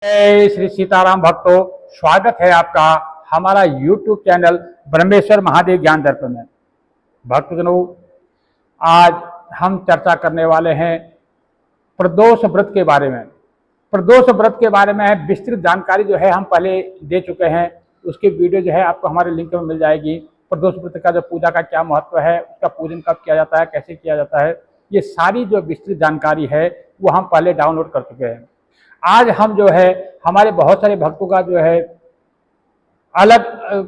जय श्री सीताराम भक्तों, स्वागत है आपका हमारा YouTube चैनल ब्रह्मेश्वर महादेव ज्ञान दर्पण में। भक्तजनों, आज हम चर्चा करने वाले हैं प्रदोष व्रत के बारे में। प्रदोष व्रत के बारे में विस्तृत जानकारी जो है हम पहले दे चुके हैं। उसकी वीडियो जो है आपको हमारे लिंक में मिल जाएगी। प्रदोष व्रत का जो पूजा का क्या महत्व है, उसका पूजन कब किया जाता है, कैसे किया जाता है, ये सारी जो विस्तृत जानकारी है वो हम पहले डाउनलोड कर चुके हैं। आज हम जो है हमारे बहुत सारे भक्तों का जो है अलग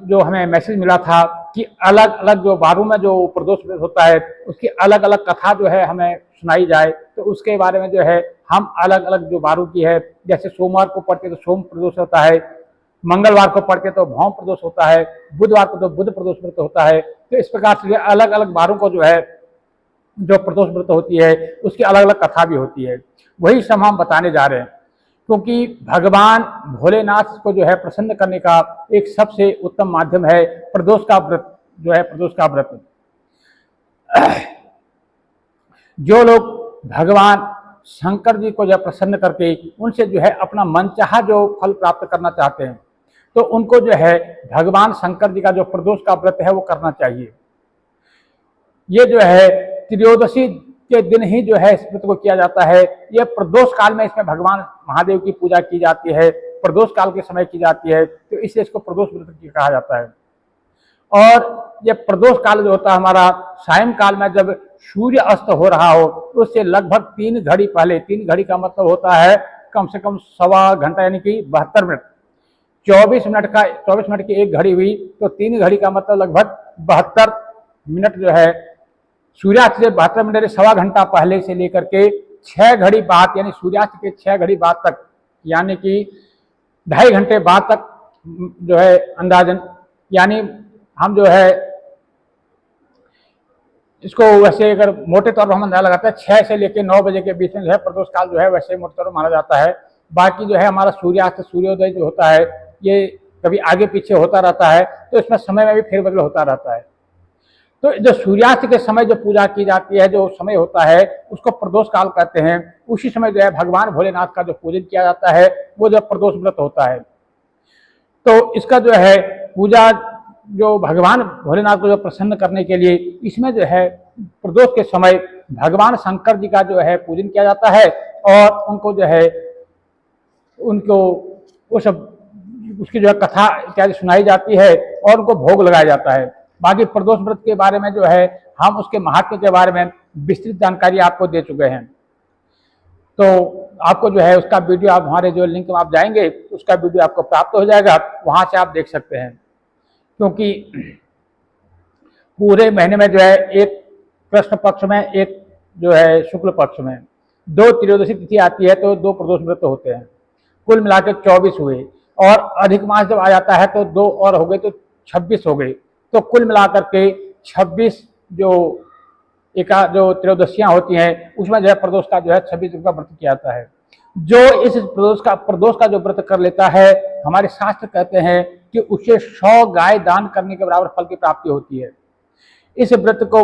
जो हमें मैसेज मिला था कि अलग अलग जो वारों में जो प्रदोष व्रत होता है उसकी अलग अलग कथा जो है हमें सुनाई जाए, तो उसके बारे में जो है हम अलग अलग जो वारों की है, जैसे सोमवार को पढ़ते तो सोम प्रदोष होता है, मंगलवार को पढ़ते तो भौम प्रदोष होता है, बुधवार को तो बुध प्रदोष व्रत होता है। तो इस प्रकार से अलग अलग वारों को जो है जो प्रदोष व्रत होती है उसकी अलग अलग कथा भी होती है। वही सब हम बताने जा रहे हैं, क्योंकि भगवान भोलेनाथ को जो है प्रसन्न करने का एक सबसे उत्तम माध्यम है प्रदोष का व्रत, जो है प्रदोष का व्रत। जो लोग भगवान शंकर जी को जो प्रसन्न करके उनसे जो है अपना मनचाहा जो फल प्राप्त करना चाहते हैं, तो उनको जो है भगवान शंकर जी का जो प्रदोष का व्रत है वो करना चाहिए। ये जो है त्रयोदशी के दिन ही जो है इस व्रत को किया जाता है। यह प्रदोष काल में इसमें भगवान महादेव की पूजा की जाती है, प्रदोष काल के समय की जाती है, तो इसलिए इसको प्रदोष व्रत कहा जाता है। और यह प्रदोष काल जो होता है हमारा सायं काल में जब सूर्य अस्त हो रहा हो, तो उससे लगभग 3 घड़ी पहले, 3 घड़ी का मतलब होता है कम से कम सवा घंटा, यानी कि 72 मिनट। 24 मिनट की एक घड़ी हुई तो 3 घड़ी का मतलब लगभग 72 मिनट जो है सूर्यास्त से 72 मिनट सवा घंटा पहले से लेकर के 6 घड़ी बाद, यानी सूर्यास्त के 6 घड़ी बाद तक, यानी कि 2.5 घंटे बाद तक जो है अंदाजन, यानी हम जो है इसको वैसे अगर मोटे तौर पर हम अंदाजा लगाते हैं 6 से लेकर 9 बजे के बीच में जो है प्रदोष काल जो है वैसे मोटे तौर पर माना जाता है। बाकी जो है हमारा सूर्यास्त सूर्योदय जो होता है ये कभी आगे पीछे होता रहता है, तो इसमें समय में भी फेरबदल होता रहता है। तो जो सूर्यास्त के समय जो पूजा की जाती है, जो समय होता है उसको प्रदोष काल कहते हैं। उसी समय जो है भगवान भोलेनाथ का जो पूजन किया जाता है वो जो प्रदोष व्रत होता है। तो इसका जो है पूजा जो भगवान भोलेनाथ को जो प्रसन्न करने के लिए इसमें जो है प्रदोष के समय भगवान शंकर जी का जो है पूजन किया जाता है और उनको जो है उनको उसकी जो है कथा इत्यादि सुनाई जाती है और उनको भोग लगाया जाता है। बाकी प्रदोष व्रत के बारे में जो है हम उसके महत्व के बारे में विस्तृत जानकारी आपको दे चुके हैं। तो आपको जो है उसका वीडियो आप हमारे जो लिंक में आप जाएंगे उसका वीडियो आपको प्राप्त हो जाएगा, वहां से आप देख सकते हैं। क्योंकि पूरे महीने में जो है एक कृष्ण पक्ष में, एक जो है शुक्ल पक्ष में 2 त्रयोदशी तिथि आती है, तो 2 प्रदोष व्रत होते हैं। कुल मिलाकर 24 हुए, और अधिक मास जब आ जाता है तो 2 और हो गए, तो 26 हो गए। तो कुल मिलाकर के 26 जो त्रयोदशियां होती हैं उसमें जो है प्रदोष का जो है 26 दिन का व्रत किया जाता है। जो इस प्रदोष का जो व्रत कर लेता है, हमारे शास्त्र कहते हैं कि उसे 100 गाय दान करने के बराबर फल की प्राप्ति होती है। इस व्रत को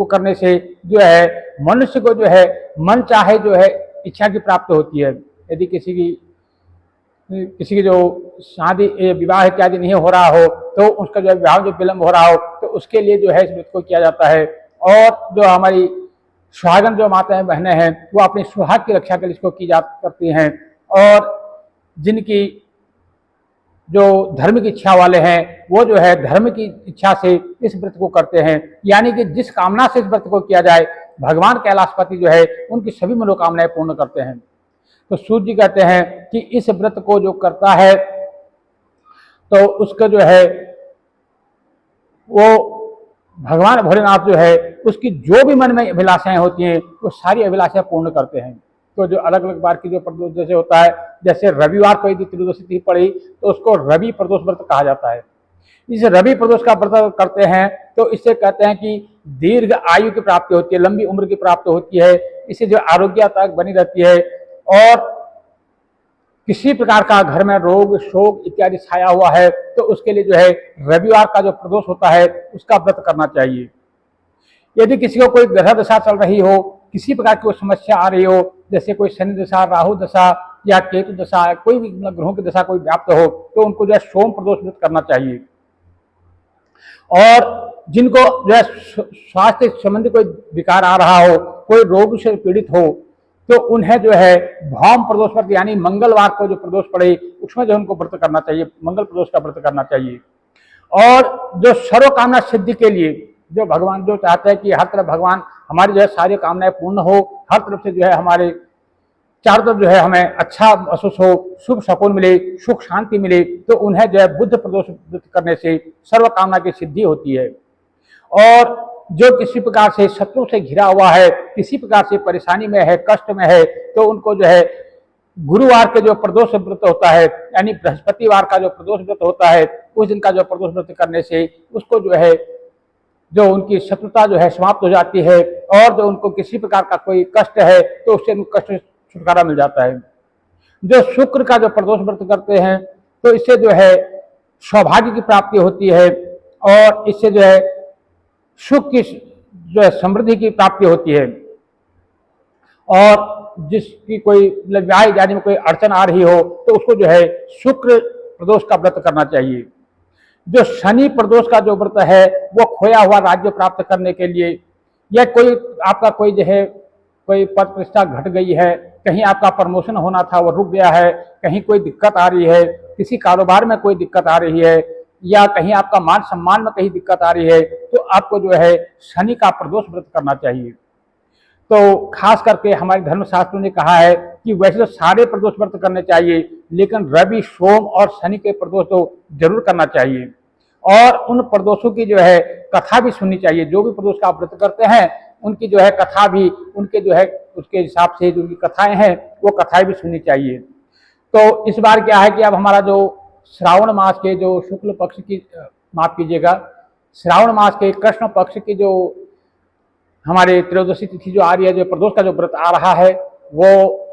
करने से जो है मनुष्य को जो है मन चाहे जो है इच्छा की प्राप्ति होती है। यदि किसी की जो शादी विवाह इत्यादि नहीं हो रहा हो, तो उसका जो विवाह जो विलंब हो रहा हो, तो उसके लिए जो है इस व्रत को किया जाता है। और जो हमारी सुहागन जो माताएं बहनें हैं वो अपनी सुहाग की रक्षा के लिए इसको करती हैं। और जिनकी जो धर्म की इच्छा वाले हैं वो जो है धर्म की इच्छा से इस व्रत को करते हैं, यानी कि जिस कामना से इस व्रत को किया जाए भगवान कैलाशपति जो है उनकी सभी मनोकामनाएं पूर्ण करते हैं। तो सूर्य जी कहते हैं कि इस व्रत को जो करता है तो उसका जो है वो भगवान भोलेनाथ जो है उसकी जो भी मन में अभिलाषाएं होती हैं वो सारी अभिलाषाएं पूर्ण करते हैं। तो जो अलग अलग बार की जो प्रदोष जैसे होता है, जैसे रविवार को यदि त्रयोदशी तिथि पड़ी तो उसको रवि प्रदोष व्रत कहा जाता है। इस रवि प्रदोष का व्रत करते हैं तो इससे कहते हैं कि दीर्घ आयु की प्राप्ति होती है, लंबी उम्र की प्राप्ति होती है, इससे जो आरोग्यता बनी रहती है और किसी प्रकार का घर में रोग शोक इत्यादि छाया हुआ है तो उसके लिए जो है रविवार का जो प्रदोष होता है उसका व्रत करना चाहिए। यदि किसी को कोई ग्रह दशा चल रही हो, किसी प्रकार की कोई समस्या आ रही हो, जैसे कोई शनि दशा, राहु दशा या केतु दशा, कोई भी ग्रहों की दशा कोई व्याप्त हो तो उनको जो है सोम प्रदोष व्रत करना चाहिए। और जिनको जो है स्वास्थ्य संबंधी कोई विकार आ रहा हो, कोई रोग से पीड़ित हो, तो उन्हें जो है भौम प्रदोष व्रत यानी मंगलवार को जो प्रदोष पड़े उसमें जो उनको व्रत करना चाहिए, मंगल प्रदोष का व्रत करना चाहिए। और जो सर्व कामना सिद्धि के लिए जो भगवान जो चाहते हैं कि हर तरफ भगवान हमारी जो है सारी कामनाएं पूर्ण हो, हर तरफ से जो है हमारे चारों तरफ जो है हमें अच्छा महसूस हो, शुभ शकुन मिले, सुख शांति मिले, तो उन्हें जो है बुद्ध प्रदोष व्रत करने से सर्व कामना की सिद्धि होती है। और जो किसी प्रकार से शत्रु से घिरा हुआ है, किसी प्रकार से परेशानी में है, कष्ट में है, तो उनको जो है गुरुवार के जो प्रदोष व्रत होता है यानी बृहस्पतिवार का जो प्रदोष व्रत होता है, उस दिन का जो प्रदोष व्रत करने से उसको जो है जो उनकी शत्रुता जो है समाप्त हो जाती है, और जो उनको किसी प्रकार का कोई कष्ट है तो उससे उनको कष्ट छुटकारा मिल जाता है। जो शुक्र का जो प्रदोष व्रत करते हैं तो इससे जो है सौभाग्य की प्राप्ति होती है, और इससे जो है सुख की जो है समृद्धि की प्राप्ति होती है। और जिसकी कोई विवाह जाने में कोई अड़चन आ रही हो तो उसको जो है शुक्र प्रदोष का व्रत करना चाहिए। जो शनि प्रदोष का जो व्रत है वो खोया हुआ राज्य प्राप्त करने के लिए, या कोई आपका कोई जो है कोई पद प्रतिष्ठा घट गई है, कहीं आपका प्रमोशन होना था वो रुक गया है, कहीं कोई दिक्कत आ रही है, किसी कारोबार में कोई दिक्कत आ रही है, या कहीं आपका मान सम्मान में कहीं दिक्कत आ रही है, तो आपको जो है शनि का प्रदोष व्रत करना चाहिए। तो खास करके हमारे धर्मशास्त्रों ने कहा है कि वैसे तो सारे प्रदोष व्रत करने चाहिए, लेकिन रवि, सोम और शनि के प्रदोष तो जरूर करना चाहिए। और उन प्रदोषों की जो है कथा भी सुननी चाहिए। जो भी प्रदोष का व्रत करते हैं उनकी जो है कथा भी, उनके जो है उसके हिसाब से जो उनकी कथाएं हैं वो कथाएं भी सुननी चाहिए। तो इस बार क्या है कि अब हमारा जो श्रावण मास के जो शुक्ल पक्ष की, माफ कीजिएगा, श्रावण मास के कृष्ण पक्ष की जो हमारे त्रयोदशी तिथि जो आ रही है, जो प्रदोष का जो व्रत आ रहा है वो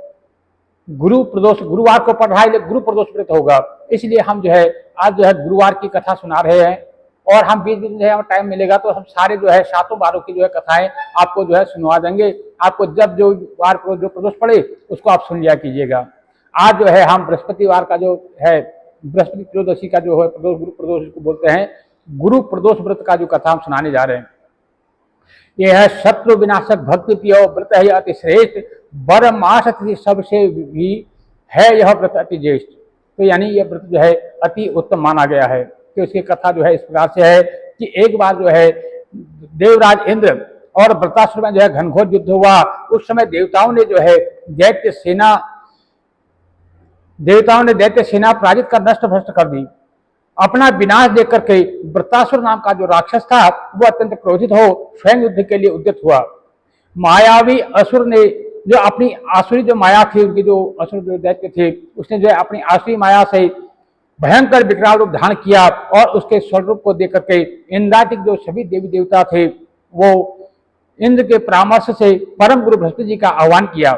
गुरु प्रदोष गुरुवार को पड़ रहा है, गुरु प्रदोष व्रत होगा। इसलिए हम जो है आज जो है गुरुवार की कथा सुना रहे हैं, और हम बीच बीच में टाइम मिलेगा तो हम सारे जो है सातों बारों की जो है कथाएं आपको जो है सुनवा देंगे। आपको जब जो वार को जो प्रदोष पड़े उसको आप सुन लिया कीजिएगा। आज जो है हम बृहस्पतिवार का जो है बृहस्पति त्रयोदशी का जो है प्रदोष, गुरु प्रदोष को बोलते हैं, गुरु प्रदोष व्रत का जो कथा हम सुनाने जा रहे हैं। यह है शत्रु विनाशक भक्ति प्रिय व्रत है, अति श्रेष्ठ, बर मास सबसे भी है यह व्रत अति ज्येष्ठ। तो यानी यह व्रत जो है अति उत्तम माना गया है। तो इसकी कथा जो है इस प्रकार से है कि एक बार जो है देवराज इंद्र और वृत्रासुर में जो है घनघोर युद्ध हुआ। उस समय देवताओं ने जो है दैत्य सेना पराजित कर नष्ट भ्रष्ट कर दी। अपना विनाश देख करके वृत्रासुर नाम का जो राक्षस था वो अत्यंत क्रोधित हो स्वयं युद्ध के लिए उद्यत हुआ। मायावी असुर ने जो अपनी आसुरी जो माया थी, उनकी जो असुर जो दैत्य थे, उसने जो है अपनी आसुरी माया से भयंकर विकराल रूप धारण किया, और उसके स्वरूप को देख करके इंद्रादिक जो सभी देवी देवता थे वो इंद्र के परामर्श से परम गुरु बृहस्पति जी का आह्वान किया।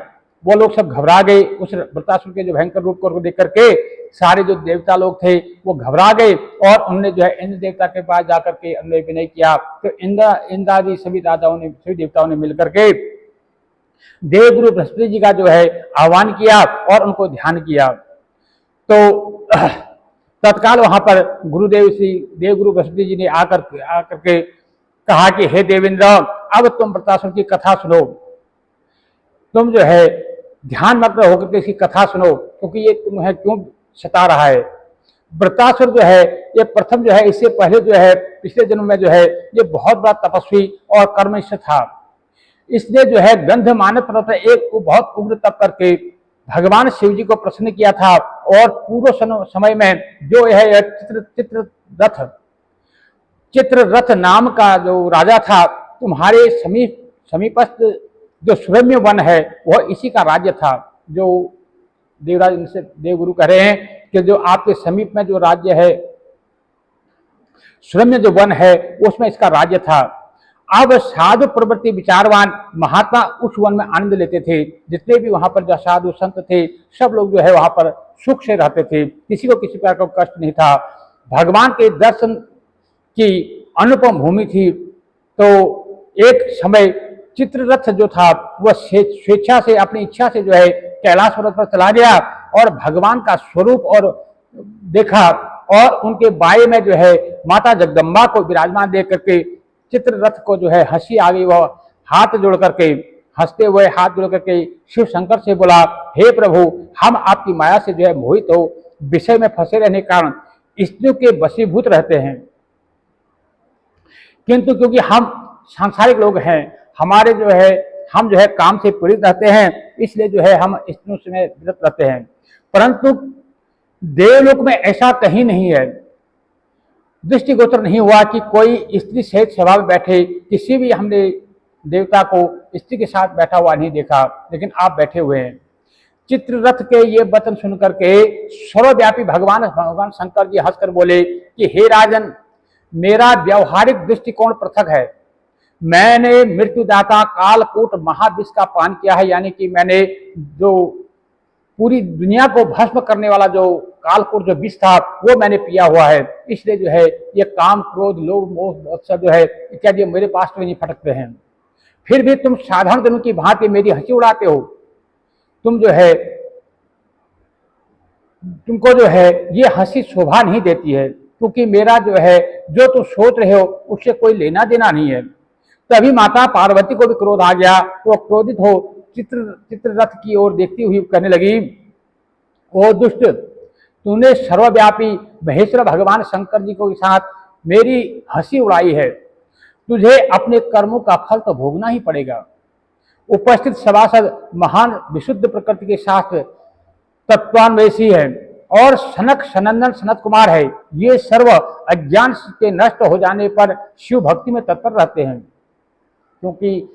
वो लोग सब घबरा गए उस वृत्रासुर के जो भयंकर रूप को देख करके। सारे जो देवता लोग थे वो घबरा गए, और उन्होंने जो है इंद्र देवता के पास जाकर के उन्होंने विनय किया। तो इंद्रादि सभी राजाओं ने, सभी देवताओं ने मिलकर के देवगुरु बृहस्पति जी का जो है आह्वान किया और उनको ध्यान किया। तो तत्काल वहां पर गुरुदेव श्री देवगुरु बृहस्पति जी ने आकर के कहा कि हे देवेंद्र, अब तुम वृत्रासुर की कथा सुनो, तुम जो है ध्यान मग्न होकर के इसकी कथा सुनो, क्योंकि ये तुम्हें क्यों सता रहा है। वृत्रासुर जो है ये प्रथम जो है, इससे पहले जो है पिछले जन्म में जो है ये बहुत बड़ा तपस्वी और कर्मनिष्ठ था। इसने जो है गंधमानस पर्वत एक बहुत उग्र तप करके भगवान शिव जी को प्रसन्न किया था, और पूर्व समय में जो है चित्ररथ नाम का जो राजा था, तुम्हारे समीपस्थ जो सुरम्य वन है वह इसी का राज्य था। जो देवराज इनसे देवगुरु कह रहे हैं कि जो आपके समीप में जो राज्य है, सुरम्य जो वन है, उसमें इसका राज्य था। अब साधु प्रवृत्ति विचारवान महात्मा उस वन में आनंद लेते थे। जितने भी वहां पर जो साधु संत थे सब लोग जो है वहां पर सुख से रहते थे, किसी को किसी प्रकार का कष्ट नहीं था। भगवान के दर्शन की अनुपम भूमि थी। तो एक समय चित्ररथ जो था वह स्वेच्छा से, अपनी इच्छा से जो है कैलाश पर्वत पर चला गया और भगवान का स्वरूप और देखा, और उनके बाएं में जो है माता जगदम्बा को विराजमान देख करके चित्ररथ को जो है हंसी आ गई। वह हाथ जोड़ करके, हंसते हुए हाथ जोड़ करके शिव शंकर से बोला, हे प्रभु, हम आपकी माया से जो है मोहित हो विषय में फंसे रहने के कारण स्त्रियों के वशीभूत रहते हैं, किंतु क्योंकि हम सांसारिक लोग हैं, हमारे जो है हम जो है काम से पीड़ित रहते हैं, इसलिए जो है हम स्त्रियों से विरत रहते हैं। परंतु देवलोक में ऐसा कहीं नहीं है, दृष्टिगोचर नहीं हुआ कि कोई स्त्री सहित सभा में बैठे। किसी भी हमने देवता को स्त्री के साथ बैठा हुआ नहीं देखा, लेकिन आप बैठे हुए हैं। चित्ररथ के ये वचन सुनकर के सर्वव्यापी भगवान शंकर जी हंसकर बोले कि हे राजन, मेरा व्यवहारिक दृष्टिकोण पृथक है। मैंने मृत्युदाता कालकूट महाविष का पान किया है, यानी कि मैंने जो पूरी दुनिया को भस्म करने वाला जो कालकूट जो विष था वो मैंने पिया हुआ है। इसलिए जो है ये काम, क्रोध, लोभ, मोह, मत्सर जो है इत्यादि मेरे पास में नहीं फटकते हैं। फिर भी तुम साधारण जनों की भांति मेरी हंसी उड़ाते हो। तुम जो है, तुमको जो है ये हंसी शोभा नहीं देती है, क्योंकि मेरा जो है जो तुम सोच रहे हो उससे कोई लेना देना नहीं है। तभी माता पार्वती को भी क्रोध आ गया। वो क्रोधित हो चित्ररथ की ओर देखती हुई कहने लगी, ओ दुष्ट, तूने सर्वव्यापी महेश्वर भगवान शंकर जी को साथ मेरी हंसी उड़ाई है। तुझे अपने कर्मों का फल तो भोगना ही पड़ेगा। उपस्थित सभासद महान विशुद्ध प्रकृति के शास्त्र तत्वान्वेषी है और सनक सनंदन सनत कुमार है। ये सर्व अज्ञान के नष्ट हो जाने पर शिव भक्ति में तत्पर रहते हैं, क्योंकि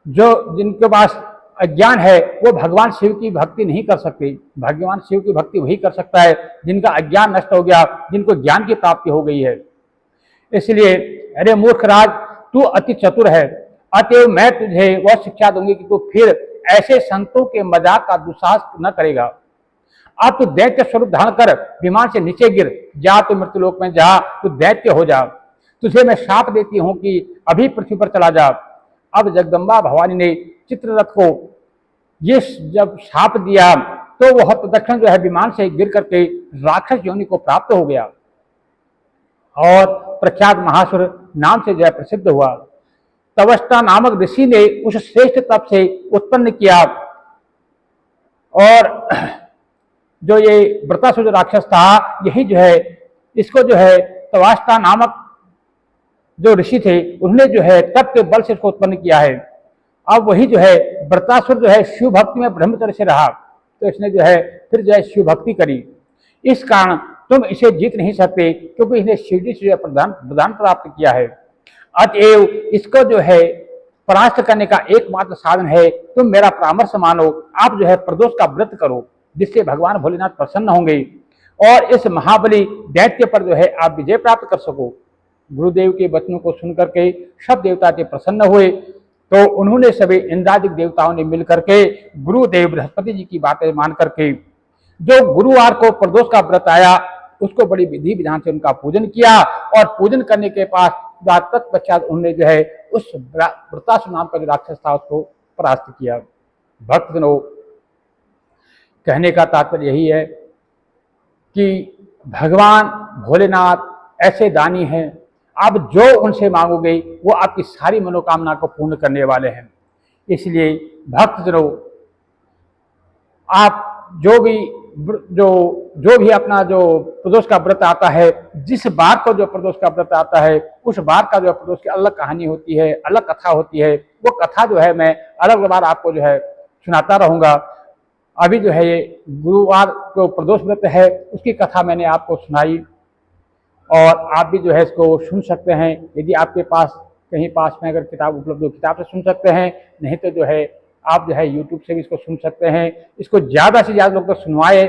जो जिनके पास अज्ञान है वो भगवान शिव की भक्ति नहीं कर सकते। भगवान शिव की भक्ति वही कर सकता है जिनका अज्ञान नष्ट हो गया, जिनको ज्ञान की प्राप्ति हो गई है। इसलिए अरे मूर्ख राज, तू अति चतुर है, अतएव मैं तुझे वह शिक्षा दूंगी कि तू फिर ऐसे संतों के मजाक का दुस्साहस न करेगा। अब तू दैत्य स्वरूप धारण कर विमान से नीचे गिर जा, तो मृत्युलोक में जा, तू दैत्य हो जा। तुझे मैं शाप देती हूं कि अभी पृथ्वी पर चला जा। अब जगदम्बा भवानी ने चित्ररथ को ये जब शाप दिया तो वह तत्क्षण जो है विमान से गिर करके राक्षस योनि को प्राप्त हो गया और प्रख्यात महासुर नाम से जो है प्रसिद्ध हुआ। तवष्टा नामक ऋषि ने उस श्रेष्ठ तप से उत्पन्न किया, और जो ये वृत्रासुर राक्षस था, यही जो है इसको जो है तवष्टा नामक जो ऋषि थे उन्होंने जो है तप के बल से इसको उत्पन्न किया है। अब वही जो है वृत्रासुर जो है शिव भक्ति में ब्रह्मचर्य से रहा, तो इसने जो है फिर जो है शिव भक्ति करी। इस कारण तुम इसे जीत नहीं सकते, क्योंकि इसने शिवजी से वरदान प्राप्त किया है। अतएव इसको जो है परास्त करने का एकमात्र साधन है, तुम मेरा परामर्श मानो। आप जो है प्रदोष का व्रत करो, जिससे भगवान भोलेनाथ प्रसन्न होंगे और इस महाबली दैत्य पर जो है आप विजय प्राप्त कर सको। गुरुदेव के वचनों को सुनकर के सब देवता के प्रसन्न हुए, तो उन्होंने सभी इंद्रादिक देवताओं ने मिलकर के गुरुदेव बृहस्पति जी की बातें मान करके जो गुरुवार को प्रदोष का व्रत आया उसको बड़ी विधि विधान से उनका पूजन किया, और पूजन करने के बाद तत्पश्चात उन्होंने जो है उस वृत्रासुर नाम का जो राक्षस था उसको परास्त किया। भक्तजनों, कहने का तात्पर्य यही है कि भगवान भोलेनाथ ऐसे दानी हैं, आप जो उनसे मांगोगे वो आपकी सारी मनोकामना को पूर्ण करने वाले हैं। इसलिए भक्तजनों, आप जो भी अपना जो प्रदोष का व्रत आता है, जिस बार को जो प्रदोष का व्रत आता है उस बार का जो प्रदोष की अलग कहानी होती है, अलग कथा होती है, वो कथा जो है मैं अलग बार आपको जो है सुनाता रहूँगा। अभी जो है ये गुरुवार जो प्रदोष व्रत है उसकी कथा मैंने आपको सुनाई, और आप भी जो है इसको सुन सकते हैं। यदि आपके पास कहीं पास में अगर किताब उपलब्ध हो, किताब से सुन सकते हैं, नहीं तो जो है आप जो है यूट्यूब से भी इसको सुन सकते हैं। इसको ज़्यादा से ज़्यादा लोग तक सुनवाए,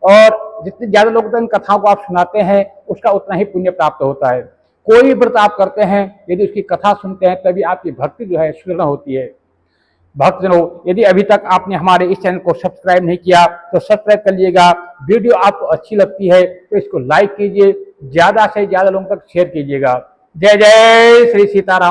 और जितने ज़्यादा लोग तक इन कथाओं को आप सुनाते हैं उसका उतना ही पुण्य प्राप्त होता है। कोई भी व्रत आप करते हैं, यदि उसकी कथा सुनते हैं तभी आपकी भक्ति जो है सुदृढ़ होती है। भक्तजनों, यदि अभी तक आपने हमारे इस चैनल को सब्सक्राइब नहीं किया तो सब्सक्राइब कर लीजिएगा। वीडियो आपको अच्छी लगती है तो इसको लाइक कीजिए, ज़्यादा से ज़्यादा लोगों तक शेयर कीजिएगा। जय जय श्री सीताराम।